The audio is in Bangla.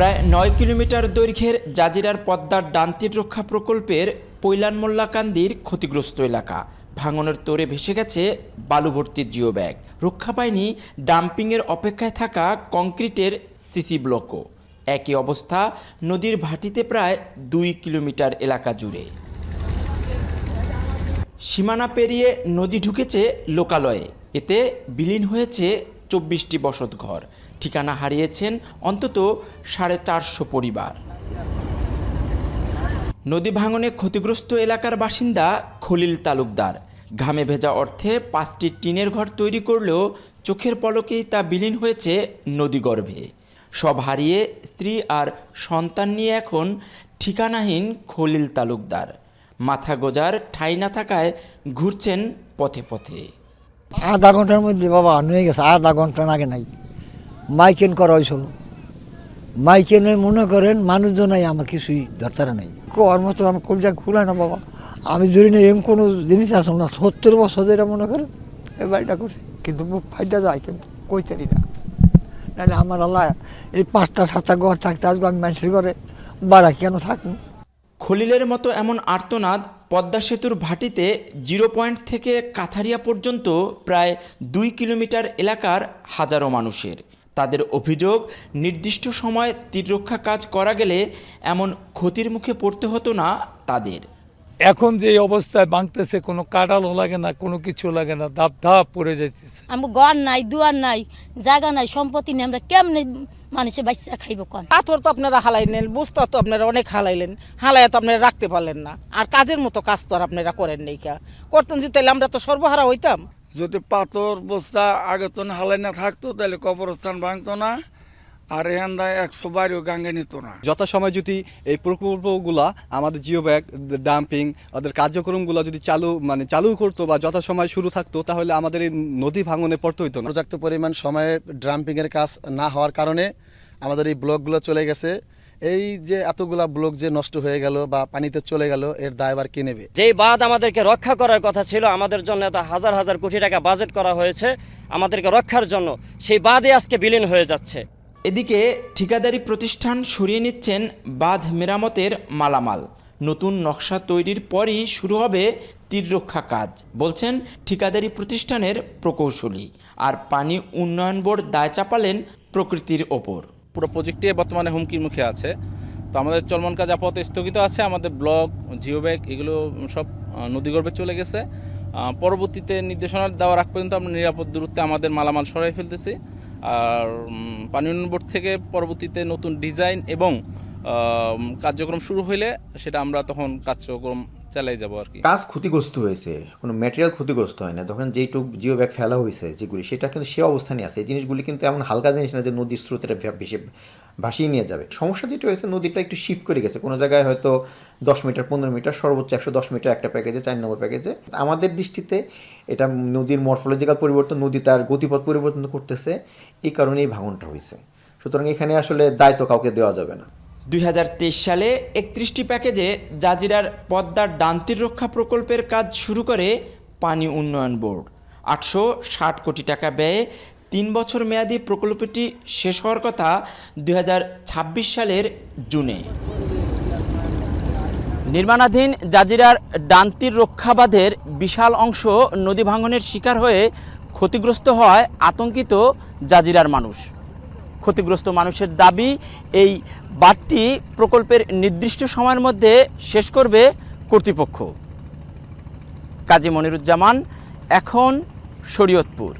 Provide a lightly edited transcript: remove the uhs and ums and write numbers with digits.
প্রায় ৯ কিলোমিটার দৈর্ঘ্যের জাজিরার পদ্মার ডান তীর রক্ষা প্রকল্পের পৈলান মোল্লাকান্দির ক্ষতিগ্রস্ত এলাকা। ভাঙনের তোড়ে ভেসে গেছে বালুভর্তি জিও ব্যাগ। রক্ষা পায়নি ডাম্পিংয়ের অপেক্ষায় থাকা কংক্রিটের সিসি ব্লকও। একই অবস্থা নদীর ভাটিতে প্রায় ২ কিলোমিটার এলাকা জুড়ে। সীমানা পেরিয়ে নদী ঢুকেছে লোকালয়ে। এতে বিলীন হয়েছে ২৪টি বসতঘর। ঠিকানা হারিয়েছেন অন্তত ৪৫০ পরিবার। নদী ভাঙনে ক্ষতিগ্রস্ত এলাকার বাসিন্দা খলিল তালুকদার। ঘামে ভেজা অর্থে ৫টি টিনের ঘর তৈরি করলেও চোখের পলকেই তা বিলীন হয়েছে নদীগর্ভে। সব হারিয়ে স্ত্রী আর সন্তান নিয়ে এখন ঠিকানাহীন খলিল তালুকদার। মাথা গোজার ঠাঁই না থাকায় ঘুরছেন পথে পথে। আধা ঘন্টার মধ্যে বাবা হয়ে গেছে, আধা ঘন্টা আগে নাই মাইকেন করা হয়েছিল। মাইকেনে মনে করেন মানুষজন নাই, আমার কিছুই দরকার নাই। কোয়ার মতো আমার কলজা খুলায় না বাবা। আমি ধরি না এম কোনো জিনিস আসল না। ৭০ বছর ধরে মনে করেন এই বাড়িটা করছি, কিন্তু মুখ ফাইটা যায়, কিন্তু কইতারি না। নাহলে আমার আল্লাহ এই ৫টা ৭টা ঘর থাকতে আসবো, আমি মানুষের ঘরে বাড়া কেন থাকবো। খলিলের মতো এমন আর্তনাদ পদ্মা সেতুর ভাটিতে 0 পয়েন্ট থেকে কাথারিয়া পর্যন্ত প্রায় ২ কিলোমিটার এলাকার হাজারো মানুষের। তাদের অভিযোগ, নির্দিষ্ট সময় তীররক্ষা কাজ করা গেলে এমন ক্ষতির মুখে পড়তে হতো না তাদের। এখন যে অবস্থায় ভাঙতেছে, কোনো কাটালও লাগে না, কোনো কিছু লাগে না, ধাপ ধাপ পড়ে যাইতেছে। আমার ঘর নাই, দুয়ার নাই, জায়গা নাই, সম্পত্তি নেই, আমরা কেমনে মানুষের বাচ্চা খাইব? কোন পাথর তো আপনারা হালাইলেন, বস্তা তো আপনারা অনেক হালাইলেন, হালাইয়া তো আপনারা রাখতে পারলেন না। আর কাজের মতো কাজ তো আর আপনারা করেন নাই। করতেন যে তাহলে আমরা তো সর্বহারা হইতাম। যদি পাথর বস্তা আগে তো হালাই না থাকতো তাহলে কবরস্থান ভাঙতো না, আর এখানটা ১০০ বাড়িও গাঙ্গে নিত না। যথাসময় যদি এই প্রকল্পগুলা আমাদের জিও ব্যাগ ডাম্পিং ওদের কার্যক্রমগুলো যদি চালু করতো বা যথাসময় শুরু থাকতো, তাহলে আমাদের এই নদী ভাঙনে পড়তে হইতো না। পর্যাপ্ত পরিমাণ সময়ে ডাম্পিংয়ের কাজ না হওয়ার কারণে আমাদের এই ব্লকগুলো চলে গেছে। এই যে এতগুলা ব্লক যে নষ্ট হয়ে গেল বা পানিতে চলে গেল, এর দায়ভার কে নেবে? যেই বাঁধ আমাদেরকে রক্ষা করার কথা ছিল, আমাদের জন্য এত হাজার হাজার কোটি টাকা বাজেট করা হয়েছে আমাদেরকে রক্ষার জন্য, সেই বাঁধই আজকে বিলীন হয়ে যাচ্ছে। এদিকে ঠিকাদারি প্রতিষ্ঠান সরিয়ে নিচ্ছেন বাঁধ মেরামতের মালামাল। নতুন নকশা তৈরির পরই শুরু হবে তীররক্ষা কাজ, বলছেন ঠিকাদারি প্রতিষ্ঠানের প্রকৌশলী। আর পানি উন্নয়ন বোর্ড দায় চাপালেন প্রকৃতির ওপর। পুরো প্রজেক্টটি বর্তমানে হুমকির মুখে আছে। তো আমাদের চলমান কাজ আপাতত স্থগিত আছে। আমাদের ব্লক, জিও ব্যাগ এগুলো সব নদীগর্ভে চলে গেছে। পরবর্তীতে নির্দেশনা দেওয়ার আগ পর্যন্ত আমরা নিরাপদ দূরত্বে আমাদের মালামাল সরাই ফেলতেছি। আর পানি উন্নয়ন বোর্ড থেকে পরবর্তীতে নতুন ডিজাইন এবং কার্যক্রম শুরু হইলে সেটা আমরা তখন কার্যক্রম চালাই যাব আর কি। কাজ ক্ষতিগ্রস্ত হয়েছে, কোনো ম্যাটেরিয়াল ক্ষতিগ্রস্ত হয় না। তখন যেইটুক জিও ব্যাগ ফেলা হয়েছে যেগুলি, সেটা কিন্তু সে অবস্থানে আছে। এই জিনিসগুলি কিন্তু এমন হালকা জিনিস না যে নদীর স্রোতের বেশি ভাসিয়ে নিয়ে যাবে। সমস্যা যেটা হয়েছে, নদীটা একটু শিফট করে গেছে। কোনো জায়গায় হয়তো ১০ মিটার, ১৫ মিটার, সর্বোচ্চ ১১০ মিটার একটা প্যাকেজে, ৪ নম্বর প্যাকেজে। আমাদের দৃষ্টিতে এটা নদীর মরফোলজিক্যাল পরিবর্তন, নদী তার গতিপথ পরিবর্তন করতেছে, এই কারণেই ভাঙনটা হয়েছে। সুতরাং এখানে আসলে দায়িত্ব কাউকে দেওয়া যাবে না। ২০২৩ সালে ৩১টি প্যাকেজে জাজিরার পদ্মার ডান তীর রক্ষা প্রকল্পের কাজ শুরু করে পানি উন্নয়ন বোর্ড। ৮৬০ কোটি টাকা ব্যয়ে ৩ বছর মেয়াদী প্রকল্পটি শেষ হওয়ার কথা ২০২৬ সালের জুনে। নির্মাণাধীন জাজিরার ডান তীর রক্ষা বাঁধের বিশাল অংশ নদী ভাঙনের শিকার হয়ে ক্ষতিগ্রস্ত হওয়ায় আতঙ্কিত জাজিরার মানুষ। ক্ষতিগ্রস্ত মানুষের দাবি, এই বাঁধটি প্রকল্পের নির্দিষ্ট সময়ের মধ্যে শেষ করবে কর্তৃপক্ষ। কাজী মনিরুজ্জামান, এখন শরীয়তপুর।